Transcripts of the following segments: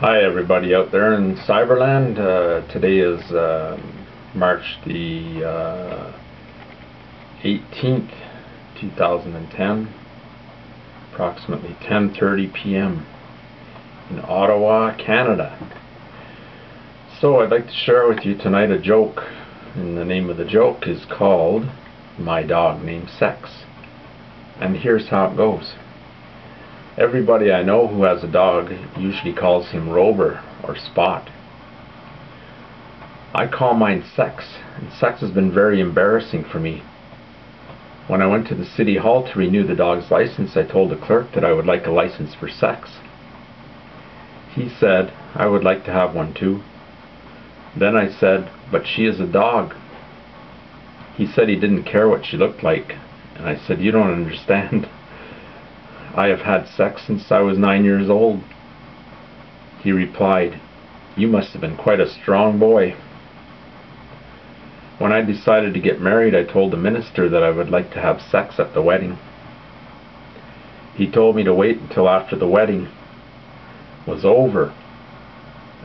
Hi everybody out there in Cyberland. Today is March the 18th, 2010, approximately 10:30 p.m. in Ottawa, Canada. So I'd like to share with you tonight a joke, and the name of the joke is called My Dog Named Sex. And here's how it goes. Everybody I know who has a dog usually calls him Rover or Spot. I call mine Sex, and Sex has been very embarrassing for me. When I went to the city hall to renew the dog's license, I told the clerk that I would like a license for Sex. He said I would like to have one too. Then I said, but she is a dog. He said he didn't care what she looked like, and I said, you don't understand. I have had sex since I was 9 years old. He replied, you must have been quite a strong boy. When I decided to get married, I told the minister that I would like to have sex at the wedding. He told me to wait until after the wedding was over.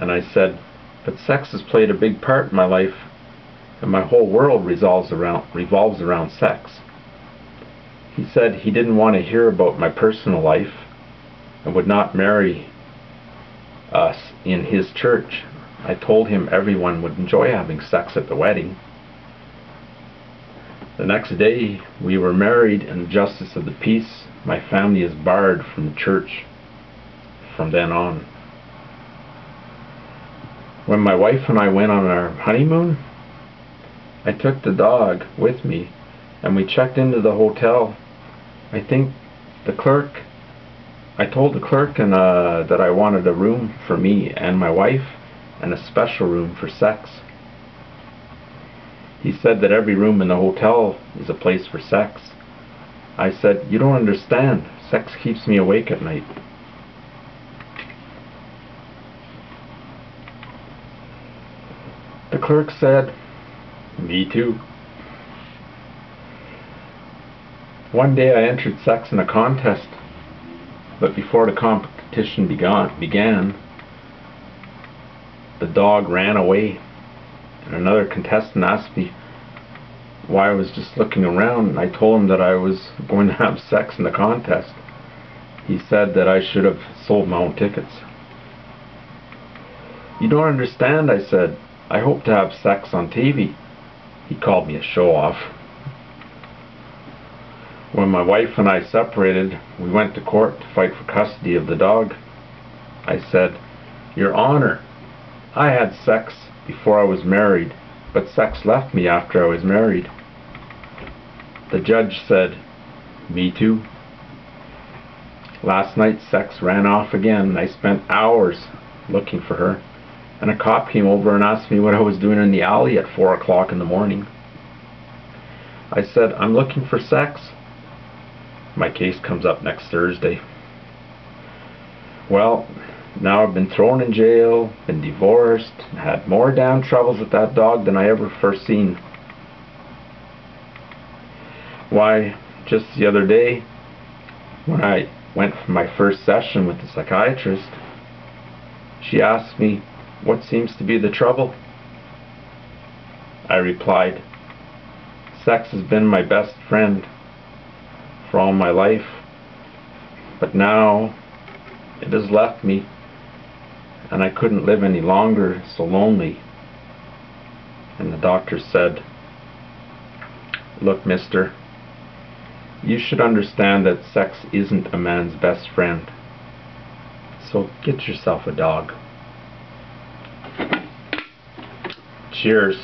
And I said, but sex has played a big part in my life, and my whole world revolves around sex. He said he didn't want to hear about my personal life and would not marry us in his church. I told him everyone would enjoy having sex at the wedding. The next day we were married, and the justice of the peace, my family is barred from the church from then on. When my wife and I went on our honeymoon, I took the dog with me and we checked into the hotel. I told the clerk that I wanted a room for me and my wife and a special room for sex. He said that every room in the hotel is a place for sex. I said, you don't understand. Sex keeps me awake at night. The clerk said, me too. One day I entered sex in a contest, but before the competition began, the dog ran away, and another contestant asked me why I was just looking around, and I told him that I was going to have sex in the contest. He said that I should have sold my own tickets. You don't understand, I said. I hope to have sex on TV. He called me a show-off. When my wife and I separated, we went to court to fight for custody of the dog. I said, Your Honor, I had sex before I was married, but sex left me after I was married. The judge said, me too. Last night sex ran off again. I spent hours looking for her, and a cop came over and asked me what I was doing in the alley at 4 o'clock in the morning. I said, I'm looking for sex. My case comes up next Thursday. Well, now I've been thrown in jail, been divorced, and had more damn troubles with that dog than I ever first seen. Why, just the other day, when I went for my first session with the psychiatrist, she asked me, what seems to be the trouble? I replied, sex has been my best friend for all my life, but now it has left me, and I couldn't live any longer so lonely. And the doctor said, look, mister, you should understand that sex isn't a man's best friend, so get yourself a dog. Cheers.